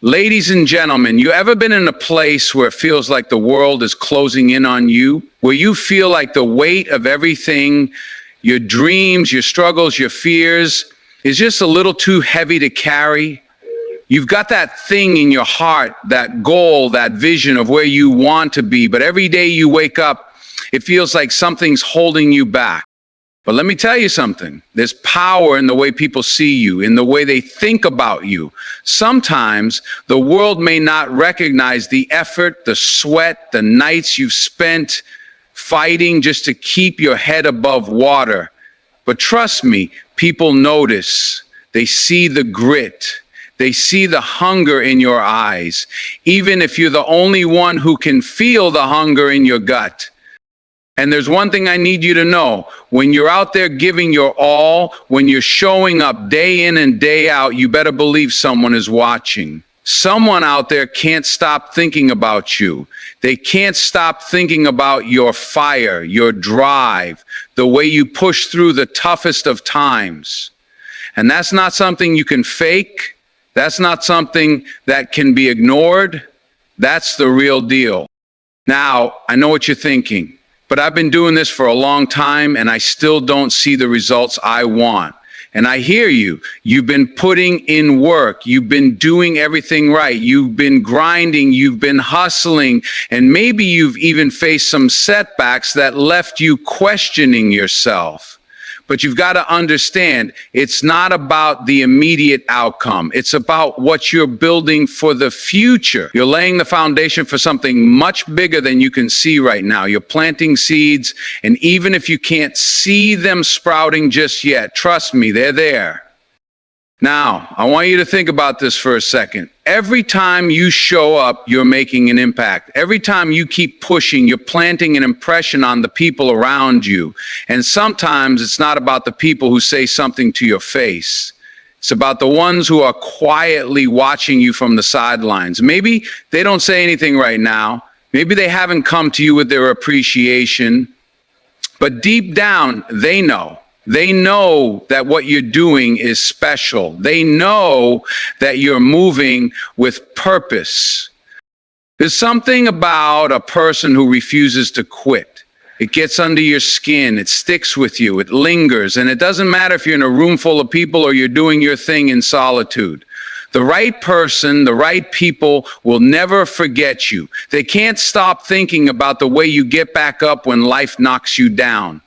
Ladies and gentlemen, you ever been in a place where it feels like the world is closing in on you? Where you feel like the weight of everything, your dreams, your struggles, your fears, is just a little too heavy to carry? You've got that thing in your heart, that goal, that vision of where you want to be, but every day you wake up, it feels like something's holding you back. But let me tell you something. There's power in the way people see you, in the way they think about you. Sometimes the world may not recognize the effort, the sweat, the nights you've spent fighting just to keep your head above water. But trust me, people notice. They see the grit. They see the hunger in your eyes, even if you're the only one who can feel the hunger in your gut. And there's one thing I need you to know. When you're out there giving your all, when you're showing up day in and day out, you better believe someone is watching. Someone out there can't stop thinking about you. They can't stop thinking about your fire, your drive, the way you push through the toughest of times. And that's not something you can fake. That's not something that can be ignored. That's the real deal. Now, I know what you're thinking. But I've been doing this for a long time and I still don't see the results I want. And I hear you. You've been putting in work. You've been doing everything right. You've been grinding. You've been hustling. And maybe you've even faced some setbacks that left you questioning yourself. But you've got to understand, it's not about the immediate outcome. It's about what you're building for the future. You're laying the foundation for something much bigger than you can see right now. You're planting seeds, and even if you can't see them sprouting just yet, trust me, they're there. Now, I want you to think about this for a second. Every time you show up, you're making an impact. Every time you keep pushing, you're planting an impression on the people around you. And sometimes it's not about the people who say something to your face. It's about the ones who are quietly watching you from the sidelines. Maybe they don't say anything right now. Maybe they haven't come to you with their appreciation. But deep down, they know. They know that what you're doing is special. They know that you're moving with purpose. There's something about a person who refuses to quit. It gets under your skin. It sticks with you. It lingers. And it doesn't matter if you're in a room full of people or you're doing your thing in solitude. The right person, the right people will never forget you. They can't stop thinking about the way you get back up when life knocks you down.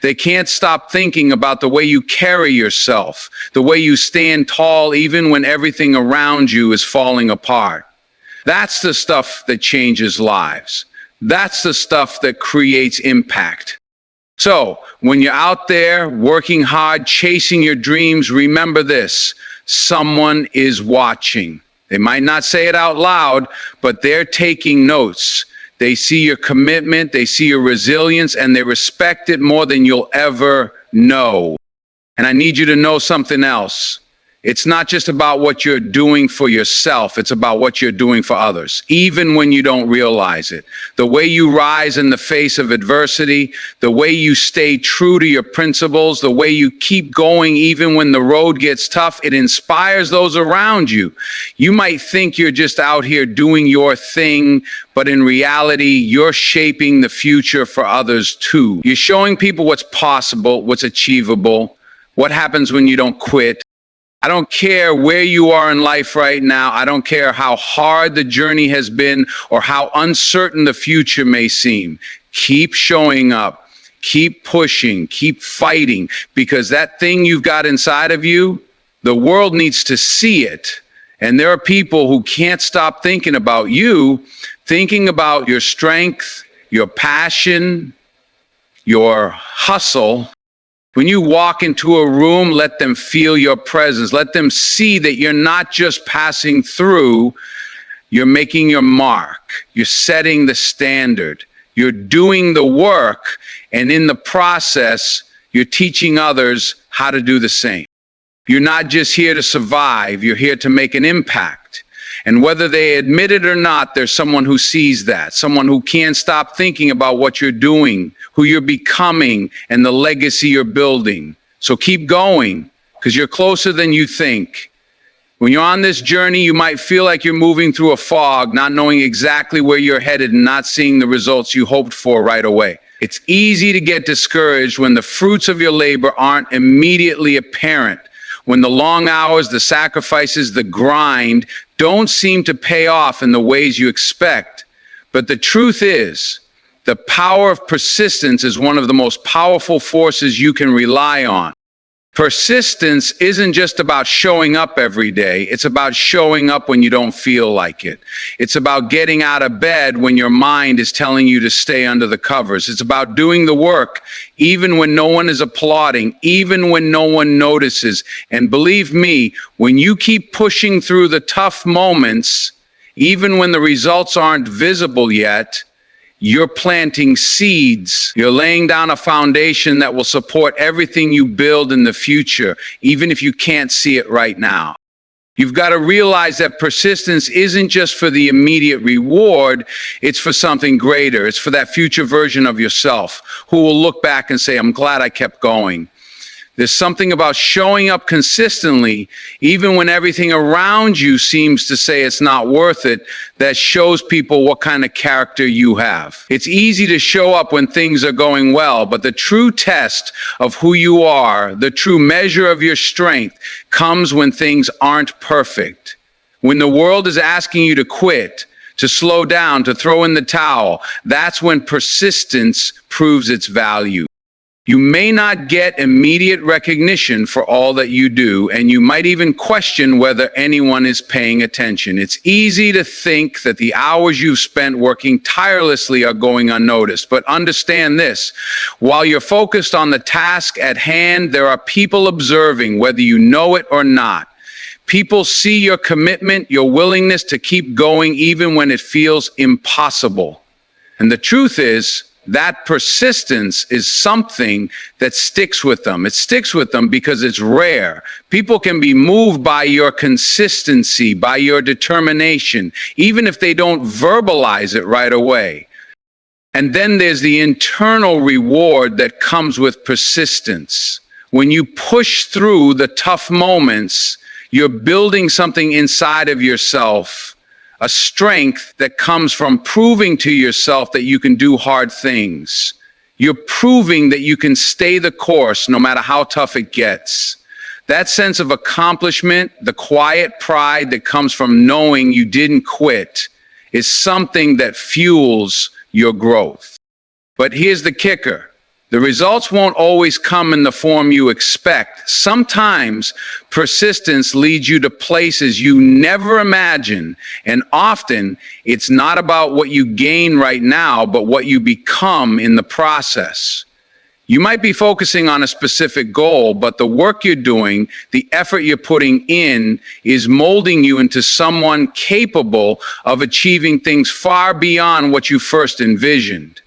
They can't stop thinking about the way you carry yourself, the way you stand tall even when everything around you is falling apart. That's the stuff that changes lives. That's the stuff that creates impact. So when you're out there working hard, chasing your dreams, remember this: someone is watching. They might not say it out loud, but they're taking notes. They see your commitment, they see your resilience, and they respect it more than you'll ever know. And I need you to know something else. It's not just about what you're doing for yourself, it's about what you're doing for others, even when you don't realize it. The way you rise in the face of adversity, the way you stay true to your principles, the way you keep going even when the road gets tough, it inspires those around you. You might think you're just out here doing your thing, but in reality, you're shaping the future for others too. You're showing people what's possible, what's achievable, what happens when you don't quit. I don't care where you are in life right now. I don't care how hard the journey has been or how uncertain the future may seem. Keep showing up, keep pushing, keep fighting, because that thing you've got inside of you, the world needs to see it. And there are people who can't stop thinking about you, thinking about your strength, your passion, your hustle. When you walk into a room, let them feel your presence. Let them see that you're not just passing through, you're making your mark. You're setting the standard. You're doing the work, and in the process, you're teaching others how to do the same. You're not just here to survive, you're here to make an impact. And whether they admit it or not, there's someone who sees that, someone who can't stop thinking about what you're doing, who you're becoming, and the legacy you're building. So keep going, because you're closer than you think. When you're on this journey, you might feel like you're moving through a fog, not knowing exactly where you're headed and not seeing the results you hoped for right away. It's easy to get discouraged when the fruits of your labor aren't immediately apparent, when the long hours, the sacrifices, the grind don't seem to pay off in the ways you expect. But the truth is, the power of persistence is one of the most powerful forces you can rely on. Persistence isn't just about showing up every day. It's about showing up when you don't feel like it. It's about getting out of bed when your mind is telling you to stay under the covers. It's about doing the work even when no one is applauding, even when no one notices. And believe me, when you keep pushing through the tough moments, even when the results aren't visible yet, you're planting seeds. You're laying down a foundation that will support everything you build in the future, even if you can't see it right now. You've got to realize that persistence isn't just for the immediate reward, it's for something greater. It's for that future version of yourself who will look back and say, I'm glad I kept going. There's something about showing up consistently, even when everything around you seems to say it's not worth it, that shows people what kind of character you have. It's easy to show up when things are going well, but the true test of who you are, the true measure of your strength, comes when things aren't perfect. When the world is asking you to quit, to slow down, to throw in the towel, that's when persistence proves its value. You may not get immediate recognition for all that you do, and you might even question whether anyone is paying attention. It's easy to think that the hours you've spent working tirelessly are going unnoticed, but understand this. While you're focused on the task at hand, there are people observing, whether you know it or not. People see your commitment, your willingness to keep going even when it feels impossible. And the truth is, that persistence is something that sticks with them. It sticks with them because it's rare. People can be moved by your consistency, by your determination, even if they don't verbalize it right away. And then there's the internal reward that comes with persistence. When you push through the tough moments, you're building something inside of yourself, a strength that comes from proving to yourself that you can do hard things. You're proving that you can stay the course no matter how tough it gets. That sense of accomplishment, the quiet pride that comes from knowing you didn't quit, is something that fuels your growth. But here's the kicker. The results won't always come in the form you expect. Sometimes persistence leads you to places you never imagined, and often it's not about what you gain right now, but what you become in the process. You might be focusing on a specific goal, but the work you're doing, the effort you're putting in, is molding you into someone capable of achieving things far beyond what you first envisioned.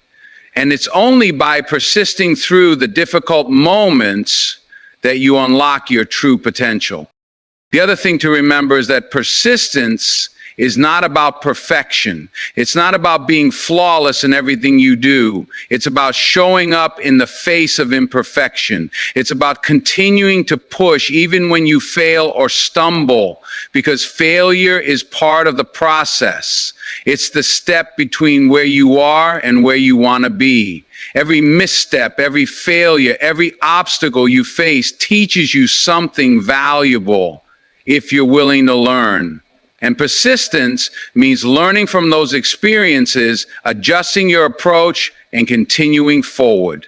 And it's only by persisting through the difficult moments that you unlock your true potential. The other thing to remember is that persistence is not about perfection. It's not about being flawless in everything you do. It's about showing up in the face of imperfection. It's about continuing to push even when you fail or stumble, because failure is part of the process. It's the step between where you are and where you want to be. Every misstep, every failure, every obstacle you face teaches you something valuable if you're willing to learn. And persistence means learning from those experiences, adjusting your approach, and continuing forward.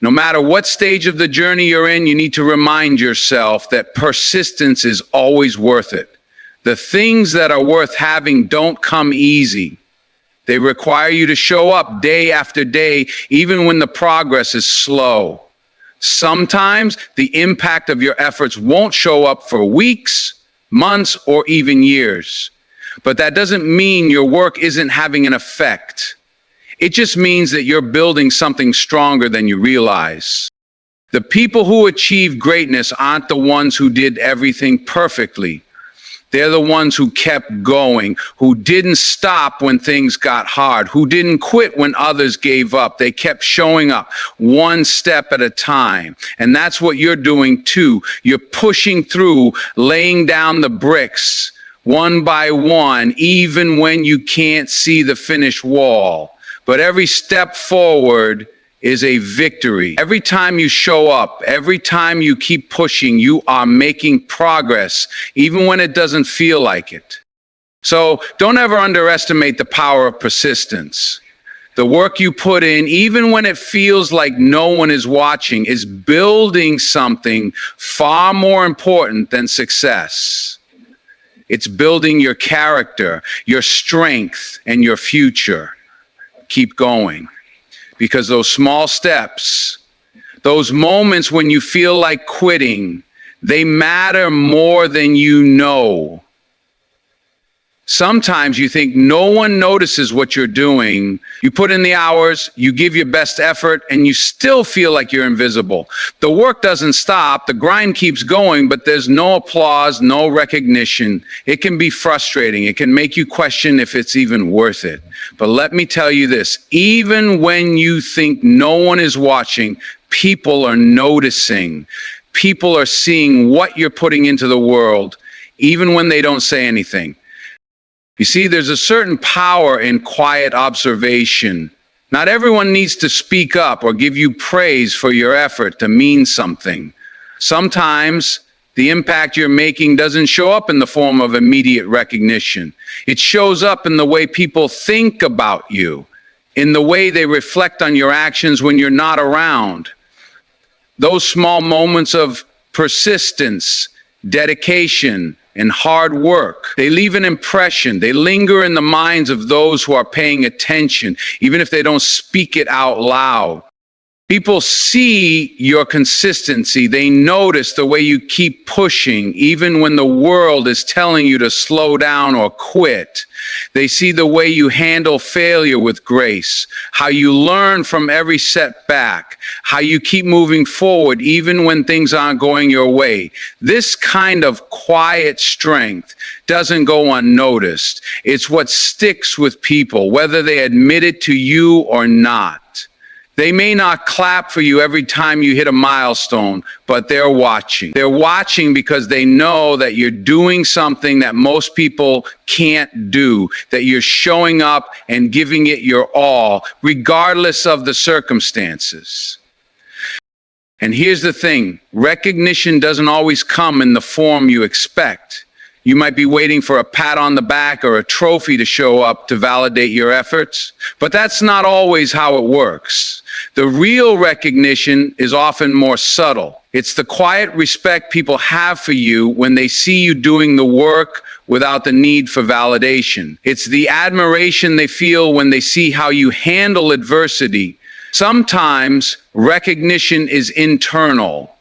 No matter what stage of the journey you're in, you need to remind yourself that persistence is always worth it. The things that are worth having don't come easy. They require you to show up day after day, even when the progress is slow. Sometimes the impact of your efforts won't show up for weeks, months, or even years. But that doesn't mean your work isn't having an effect. It just means that you're building something stronger than you realize. The people who achieve greatness aren't the ones who did everything perfectly. They're the ones who kept going, who didn't stop when things got hard, who didn't quit when others gave up. They kept showing up one step at a time. And that's what you're doing too. You're pushing through, laying down the bricks one by one, even when you can't see the finished wall. But every step forward is a victory. Every time you show up, every time you keep pushing, you are making progress, even when it doesn't feel like it. So don't ever underestimate the power of persistence. The work you put in, even when it feels like no one is watching, is building something far more important than success. It's building your character, your strength, and your future. Keep going. Because those small steps, those moments when you feel like quitting, they matter more than you know. Sometimes you think no one notices what you're doing. You put in the hours, you give your best effort, and you still feel like you're invisible. The work doesn't stop, the grind keeps going, but there's no applause, no recognition. It can be frustrating. It can make you question if it's even worth it. But let me tell you this, even when you think no one is watching, people are noticing. People are seeing what you're putting into the world, even when they don't say anything. You see, there's a certain power in quiet observation. Not everyone needs to speak up or give you praise for your effort to mean something. Sometimes the impact you're making doesn't show up in the form of immediate recognition. It shows up in the way people think about you, in the way they reflect on your actions when you're not around. Those small moments of persistence, dedication, and hard work, they leave an impression. They linger in the minds of those who are paying attention, even if they don't speak it out loud. People see your consistency. They notice the way you keep pushing, even when the world is telling you to slow down or quit. They see the way you handle failure with grace, how you learn from every setback, how you keep moving forward even when things aren't going your way. This kind of quiet strength doesn't go unnoticed. It's what sticks with people, whether they admit it to you or not. They may not clap for you every time you hit a milestone, but they're watching. They're watching because they know that you're doing something that most people can't do, that you're showing up and giving it your all, regardless of the circumstances. And here's the thing, recognition doesn't always come in the form you expect. You might be waiting for a pat on the back or a trophy to show up to validate your efforts, but that's not always how it works. The real recognition is often more subtle. It's the quiet respect people have for you when they see you doing the work without the need for validation. It's the admiration they feel when they see how you handle adversity. Sometimes recognition is internal.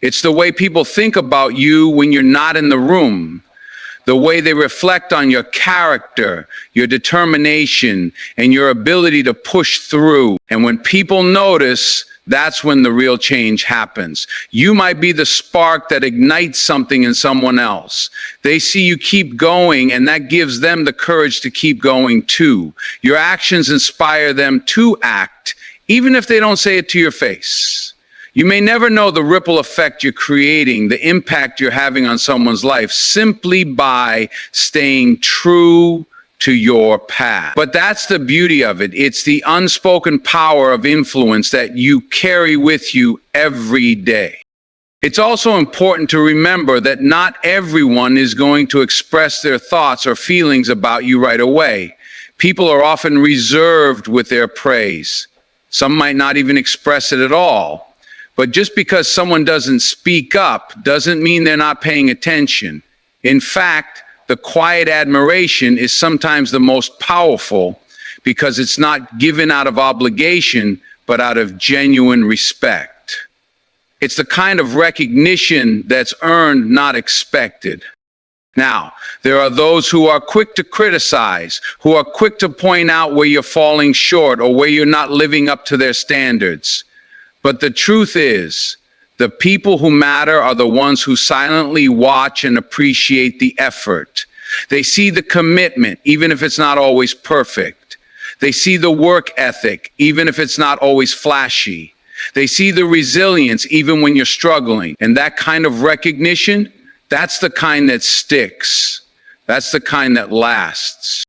It's the way people think about you when you're not in the room. The way they reflect on your character, your determination, and your ability to push through. And when people notice, that's when the real change happens. You might be the spark that ignites something in someone else. They see you keep going, and that gives them the courage to keep going too. Your actions inspire them to act, even if they don't say it to your face. You may never know the ripple effect you're creating, the impact you're having on someone's life, simply by staying true to your path. But that's the beauty of it. It's the unspoken power of influence that you carry with you every day. It's also important to remember that not everyone is going to express their thoughts or feelings about you right away. People are often reserved with their praise. Some might not even express it at all. But just because someone doesn't speak up doesn't mean they're not paying attention. In fact, the quiet admiration is sometimes the most powerful because it's not given out of obligation, but out of genuine respect. It's the kind of recognition that's earned, not expected. Now, there are those who are quick to criticize, who are quick to point out where you're falling short or where you're not living up to their standards. But the truth is, The people who matter are the ones who silently watch and appreciate the effort. They see the commitment, even if it's not always perfect. They see the work ethic, even if it's not always flashy. They see the resilience, even when you're struggling. And that kind of recognition, that's the kind that sticks. That's the kind that lasts.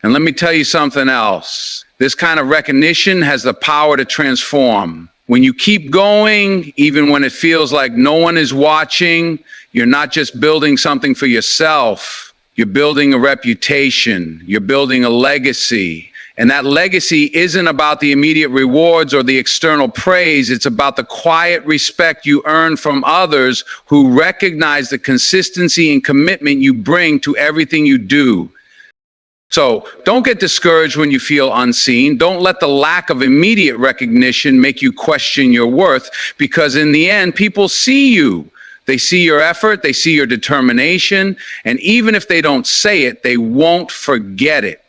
And let me tell you something else. This kind of recognition has the power to transform. When you keep going, even when it feels like no one is watching, you're not just building something for yourself. You're building a reputation. You're building a legacy. And that legacy isn't about the immediate rewards or the external praise. It's about the quiet respect you earn from others who recognize the consistency and commitment you bring to everything you do. So don't get discouraged when you feel unseen. Don't let the lack of immediate recognition make you question your worth, because in the end, people see you. They see your effort, they see your determination, and even if they don't say it, they won't forget it.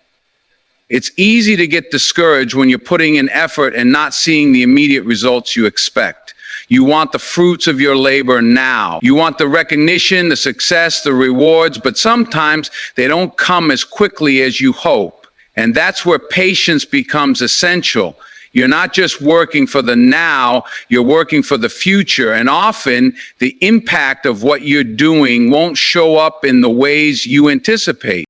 It's easy to get discouraged when you're putting in effort and not seeing the immediate results you expect. You want the fruits of your labor now. You want the recognition, the success, the rewards, but sometimes they don't come as quickly as you hope. And that's where patience becomes essential. You're not just working for the now, you're working for the future. And often the impact of what you're doing won't show up in the ways you anticipate.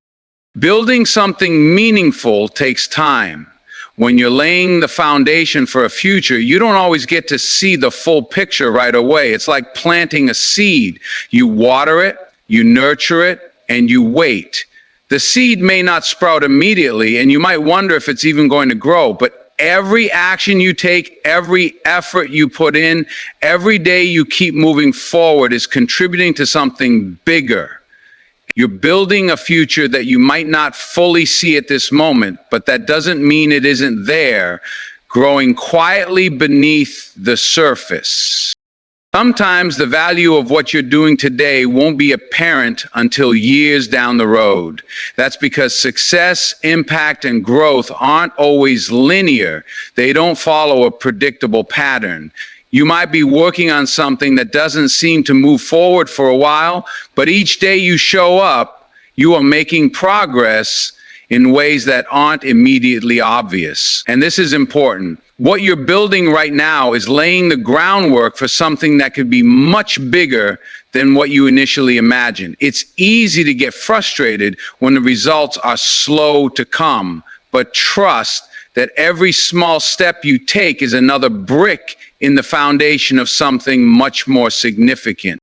Building something meaningful takes time. When you're laying the foundation for a future, you don't always get to see the full picture right away. It's like planting a seed. You water it, you nurture it, and you wait. The seed may not sprout immediately, and you might wonder if it's even going to grow, but every action you take, every effort you put in, every day you keep moving forward is contributing to something bigger. You're building a future that you might not fully see at this moment, but that doesn't mean it isn't there, growing quietly beneath the surface. Sometimes the value of what you're doing today won't be apparent until years down the road. That's because success, impact, and growth aren't always linear. They don't follow a predictable pattern. You might be working on something that doesn't seem to move forward for a while, but each day you show up, you are making progress in ways that aren't immediately obvious. And this is important. What you're building right now is laying the groundwork for something that could be much bigger than what you initially imagined. It's easy to get frustrated when the results are slow to come, but trust that every small step you take is another brick in the foundation of something much more significant.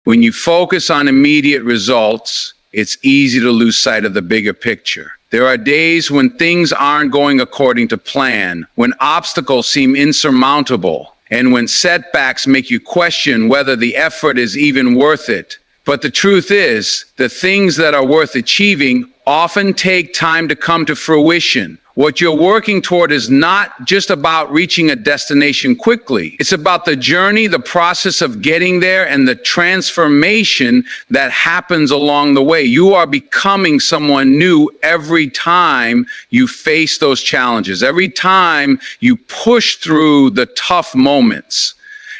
When you focus on immediate results, it's easy to lose sight of the bigger picture. There are days when things aren't going according to plan, when obstacles seem insurmountable, and when setbacks make you question whether the effort is even worth it. But the truth is, the things that are worth achieving often take time to come to fruition. What you're working toward is not just about reaching a destination quickly. It's about the journey, the process of getting there, and the transformation that happens along the way. You are becoming someone new every time you face those challenges, every time you push through the tough moments.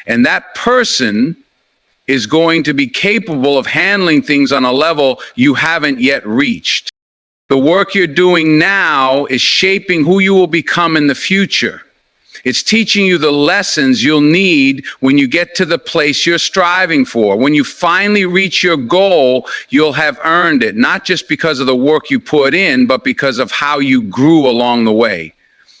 And that person is going to be capable of handling things on a level you haven't yet reached. The work you're doing now is shaping who you will become in the future. It's teaching you the lessons you'll need when you get to the place you're striving for. When you finally reach your goal, you'll have earned it, not just because of the work you put in, but because of how you grew along the way.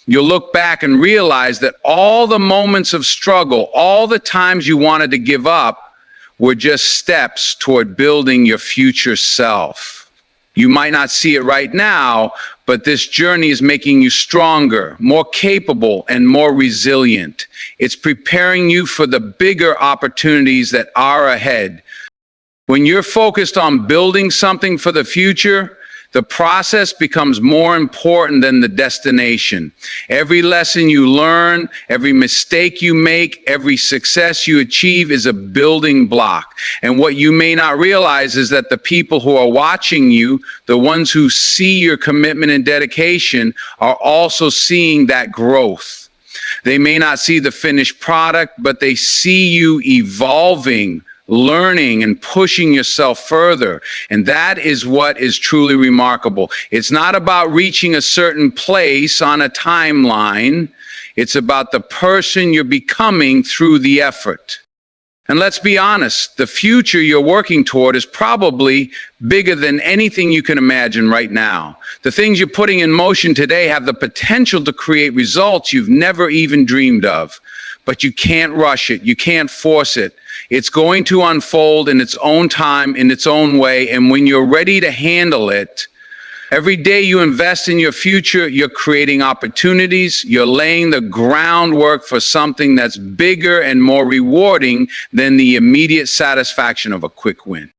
You'll look back and realize that all the moments of struggle, all the times you wanted to give up, were just steps toward building your future self. You might not see it right now, but this journey is making you stronger, more capable, and more resilient. It's preparing you for the bigger opportunities that are ahead. When you're focused on building something for the future, the process becomes more important than the destination. Every lesson you learn, every mistake you make, every success you achieve is a building block. And what you may not realize is that the people who are watching you, the ones who see your commitment and dedication, are also seeing that growth. They may not see the finished product, but they see you evolving, learning, and pushing yourself further. And that is what is truly remarkable. It's not about reaching a certain place on a timeline. It's about the person you're becoming through the effort. And let's be honest, the future you're working toward is probably bigger than anything you can imagine right now. The things you're putting in motion today have the potential to create results you've never even dreamed of. But you can't rush it. You can't force it. It's going to unfold in its own time, in its own way. And when you're ready to handle it, every day you invest in your future, you're creating opportunities, you're laying the groundwork for something that's bigger and more rewarding than the immediate satisfaction of a quick win.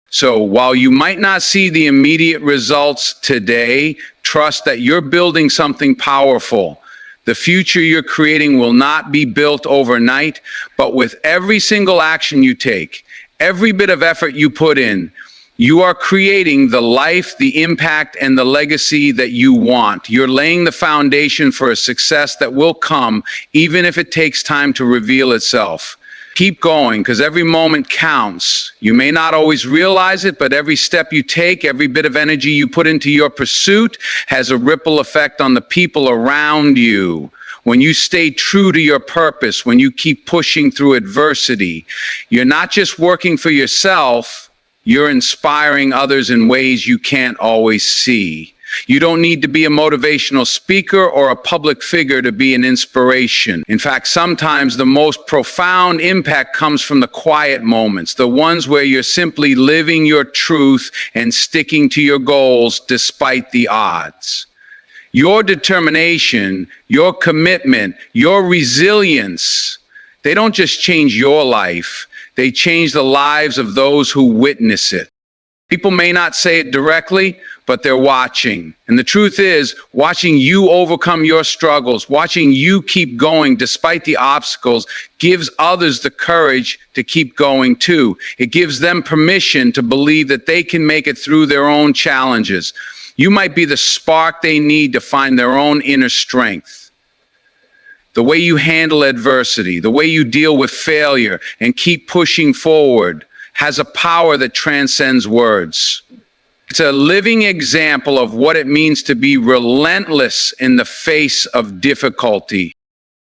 So while you might not see the immediate results today, trust that you're building something powerful. The future you're creating will not be built overnight, but with every single action you take, every bit of effort you put in, you are creating the life, the impact, and the legacy that you want. You're laying the foundation for a success that will come, even if it takes time to reveal itself. Keep going, because every moment counts. You may not always realize it, but every step you take, every bit of energy you put into your pursuit has a ripple effect on the people around you. When you stay true to your purpose, when you keep pushing through adversity, you're not just working for yourself, you're inspiring others in ways you can't always see. You don't need to be a motivational speaker or a public figure to be an inspiration. In fact, sometimes the most profound impact comes from the quiet moments, the ones where you're simply living your truth and sticking to your goals despite the odds. Your determination, your commitment, your resilience, they don't just change your life. They change the lives of those who witness it. People may not say it directly, but they're watching. And the truth is, watching you overcome your struggles, watching you keep going despite the obstacles, gives others the courage to keep going too. It gives them permission to believe that they can make it through their own challenges. You might be the spark they need to find their own inner strength. The way you handle adversity, the way you deal with failure and keep pushing forward has a power that transcends words. It's a living example of what it means to be relentless in the face of difficulty.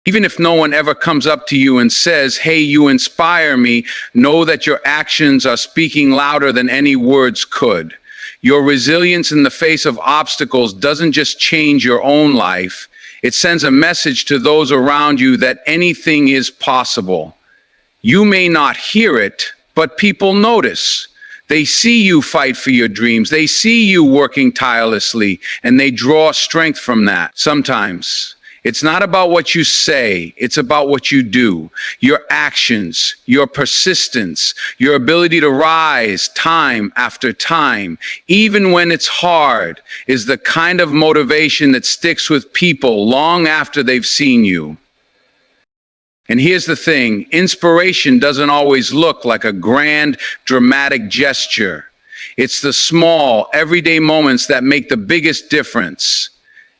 Even if no one ever comes up to you and says, "Hey, you inspire me," know that your actions are speaking louder than any words could. Your resilience in the face of obstacles doesn't just change your own life. It sends a message to those around you that anything is possible. You may not hear it, but people notice. They see you fight for your dreams. They see you working tirelessly, and they draw strength from that. Sometimes it's not about what you say, it's about what you do. Your actions, your persistence, your ability to rise time after time, even when it's hard, is the kind of motivation that sticks with people long after they've seen you. And here's the thing, inspiration doesn't always look like a grand, dramatic gesture. It's the small, everyday moments that make the biggest difference.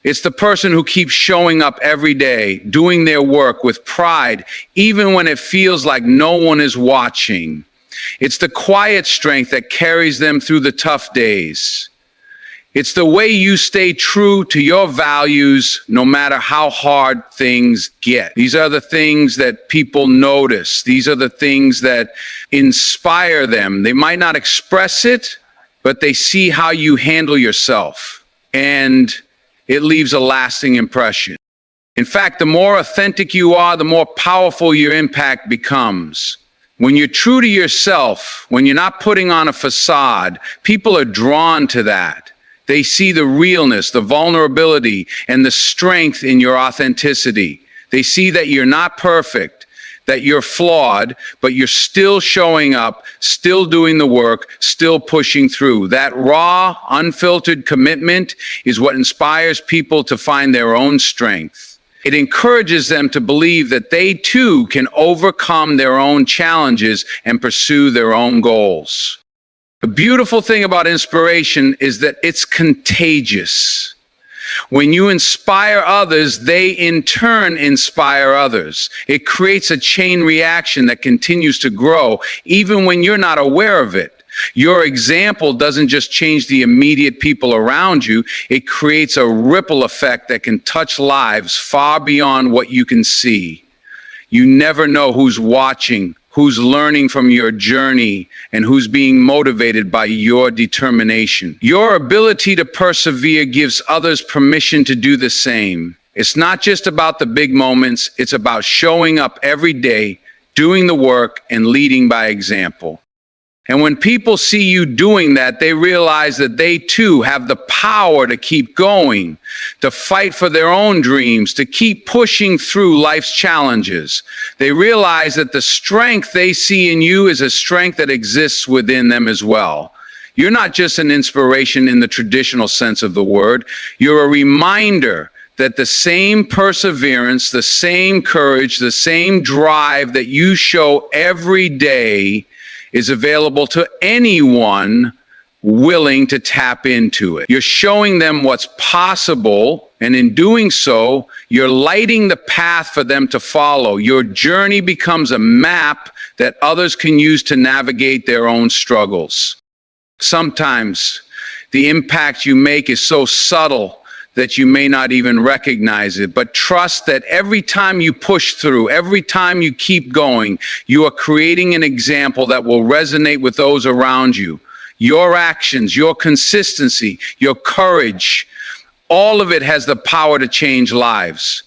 It's the person who keeps showing up every day, doing their work with pride, even when it feels like no one is watching. It's the quiet strength that carries them through the tough days. It's the way you stay true to your values no matter how hard things get. These are the things that people notice. These are the things that inspire them. They might not express it, but they see how you handle yourself, and it leaves a lasting impression. In fact, the more authentic you are, the more powerful your impact becomes. When you're true to yourself, when you're not putting on a facade, people are drawn to that. They see the realness, the vulnerability, and the strength in your authenticity. They see that you're not perfect, that you're flawed, but you're still showing up, still doing the work, still pushing through. That raw, unfiltered commitment is what inspires people to find their own strength. It encourages them to believe that they too can overcome their own challenges and pursue their own goals. The beautiful thing about inspiration is that it's contagious. When you inspire others, they in turn inspire others. It creates a chain reaction that continues to grow, even when you're not aware of it. Your example doesn't just change the immediate people around you, it creates a ripple effect that can touch lives far beyond what you can see. You never know who's watching, who's learning from your journey, and who's being motivated by your determination. Your ability to persevere gives others permission to do the same. It's not just about the big moments, it's about showing up every day, doing the work, and leading by example. And when people see you doing that, they realize that they too have the power to keep going, to fight for their own dreams, to keep pushing through life's challenges. They realize that the strength they see in you is a strength that exists within them as well. You're not just an inspiration in the traditional sense of the word. You're a reminder that the same perseverance, the same courage, the same drive that you show every day is available to anyone willing to tap into it. You're showing them what's possible, and in doing so, you're lighting the path for them to follow. Your journey becomes a map that others can use to navigate their own struggles. Sometimes the impact you make is so subtle that you may not even recognize it. But trust that every time you push through, every time you keep going, you are creating an example that will resonate with those around you. Your actions, your consistency, your courage, all of it has the power to change lives.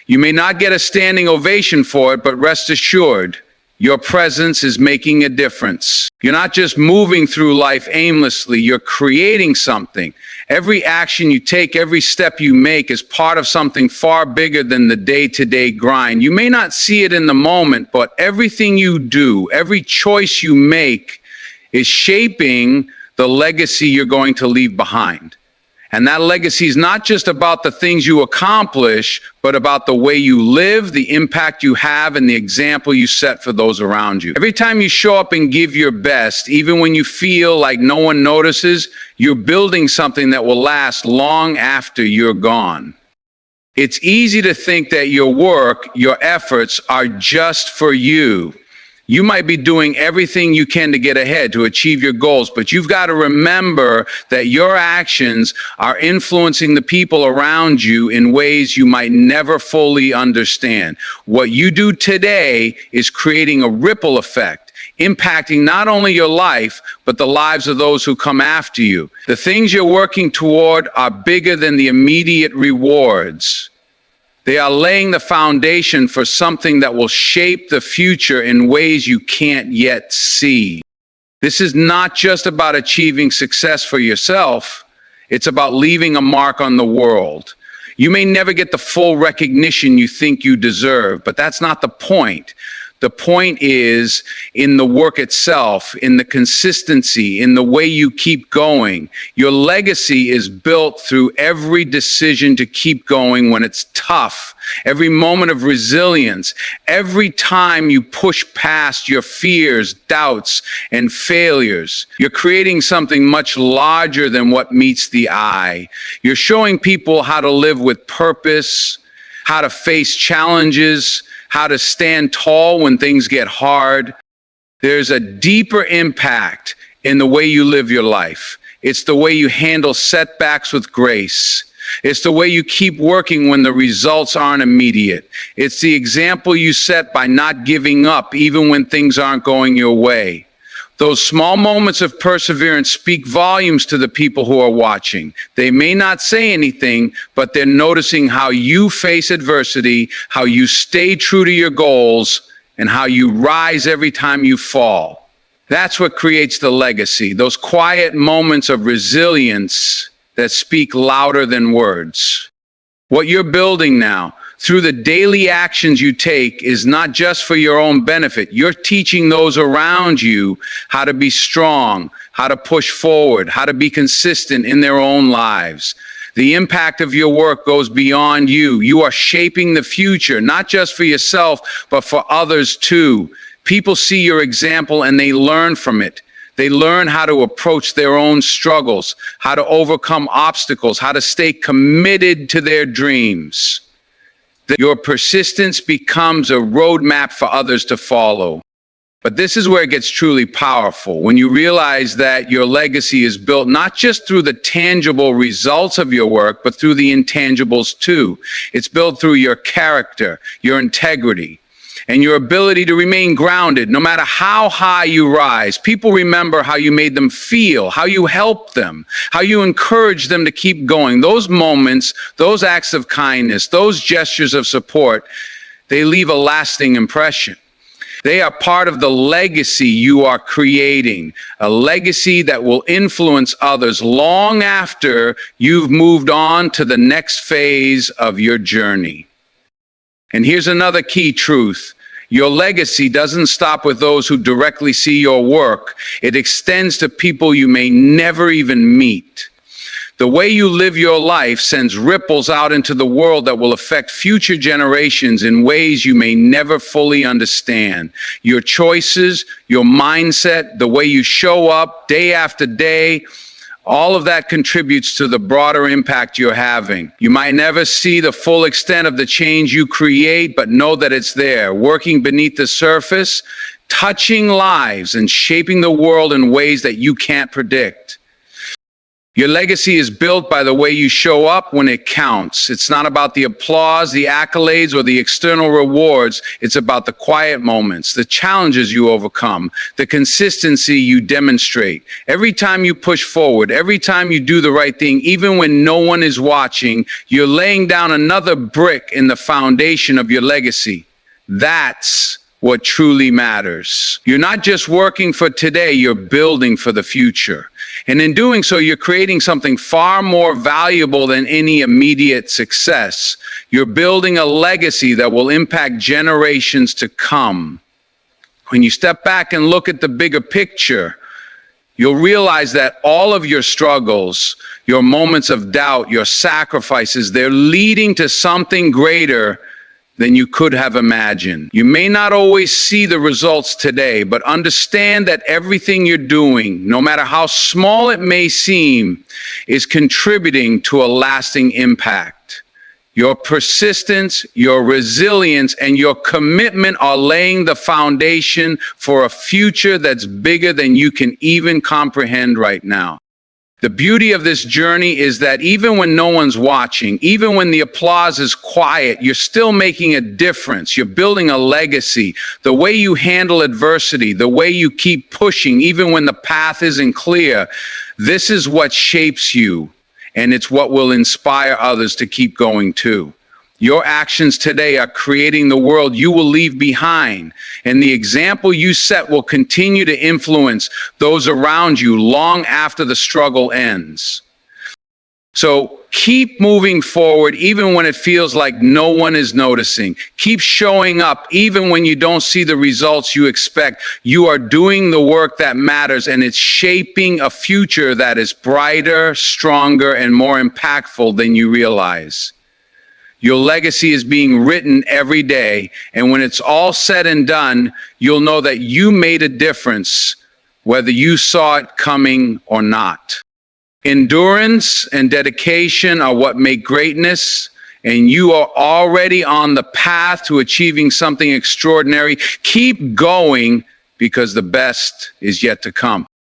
You may not get a standing ovation for it, but rest assured, your presence is making a difference. You're not just moving through life aimlessly, you're creating something. Every action you take, every step you make is part of something far bigger than the day-to-day grind. You may not see it in the moment, but everything you do, every choice you make is shaping the legacy you're going to leave behind. And that legacy is not just about the things you accomplish, but about the way you live, the impact you have, and the example you set for those around you. Every time you show up and give your best, even when you feel like no one notices, you're building something that will last long after you're gone. It's easy to think that your work, your efforts are just for you. You might be doing everything you can to get ahead, to achieve your goals, but you've got to remember that your actions are influencing the people around you in ways you might never fully understand. What you do today is creating a ripple effect, impacting not only your life, but the lives of those who come after you. The things you're working toward are bigger than the immediate rewards. They are laying the foundation for something that will shape the future in ways you can't yet see. This is not just about achieving success for yourself. It's about leaving a mark on the world. You may never get the full recognition you think you deserve, but that's not the point. The point is in the work itself, in the consistency, in the way you keep going. Your legacy is built through every decision to keep going when it's tough, every moment of resilience, every time you push past your fears, doubts, and failures. You're creating something much larger than what meets the eye. You're showing people how to live with purpose, how to face challenges, how to stand tall when things get hard. There's a deeper impact in the way you live your life. It's the way you handle setbacks with grace. It's the way you keep working when the results aren't immediate. It's the example you set by not giving up even when things aren't going your way. Those small moments of perseverance speak volumes to the people who are watching. They may not say anything, but they're noticing how you face adversity, how you stay true to your goals, and how you rise every time you fall. That's what creates the legacy, those quiet moments of resilience that speak louder than words. What you're building now, through the daily actions you take, is not just for your own benefit. You're teaching those around you how to be strong, how to push forward, how to be consistent in their own lives. The impact of your work goes beyond you. You are shaping the future, not just for yourself, but for others too. People see your example and they learn from it. They learn how to approach their own struggles, how to overcome obstacles, how to stay committed to their dreams. Your persistence becomes a roadmap for others to follow. But this is where it gets truly powerful, when you realize that your legacy is built not just through the tangible results of your work, but through the intangibles too. It's built through your character, your integrity, and your ability to remain grounded no matter how high you rise. People remember how you made them feel, how you helped them, how you encouraged them to keep going. Those moments, those acts of kindness, those gestures of support, they leave a lasting impression. They are part of the legacy you are creating, a legacy that will influence others long after you've moved on to the next phase of your journey. And here's another key truth. Your legacy doesn't stop with those who directly see your work. It extends to people you may never even meet. The way you live your life sends ripples out into the world that will affect future generations in ways you may never fully understand. Your choices, your mindset, the way you show up day after day, all of that contributes to the broader impact you're having. You might never see the full extent of the change you create, but know that it's there, working beneath the surface, touching lives and shaping the world in ways that you can't predict. Your legacy is built by the way you show up when it counts. It's not about the applause, the accolades, or the external rewards. It's about the quiet moments, the challenges you overcome, the consistency you demonstrate. Every time you push forward, every time you do the right thing, even when no one is watching, you're laying down another brick in the foundation of your legacy. That's what truly matters. You're not just working for today, you're building for the future. And in doing so, you're creating something far more valuable than any immediate success. You're building a legacy that will impact generations to come. When you step back and look at the bigger picture, you'll realize that all of your struggles, your moments of doubt, your sacrifices, they're leading to something greater than you could have imagined. You may not always see the results today, but understand that everything you're doing, no matter how small it may seem, is contributing to a lasting impact. Your persistence, your resilience, and your commitment are laying the foundation for a future that's bigger than you can even comprehend right now. The beauty of this journey is that even when no one's watching, even when the applause is quiet, you're still making a difference. You're building a legacy. The way you handle adversity, the way you keep pushing, even when the path isn't clear, this is what shapes you, and it's what will inspire others to keep going too. Your actions today are creating the world you will leave behind, and the example you set will continue to influence those around you long after the struggle ends. So keep moving forward even when it feels like no one is noticing. Keep showing up even when you don't see the results you expect. You are doing the work that matters, and it's shaping a future that is brighter, stronger, and more impactful than you realize. Your legacy is being written every day, and when it's all said and done, you'll know that you made a difference, whether you saw it coming or not. Endurance and dedication are what make greatness, and you are already on the path to achieving something extraordinary. Keep going, because the best is yet to come.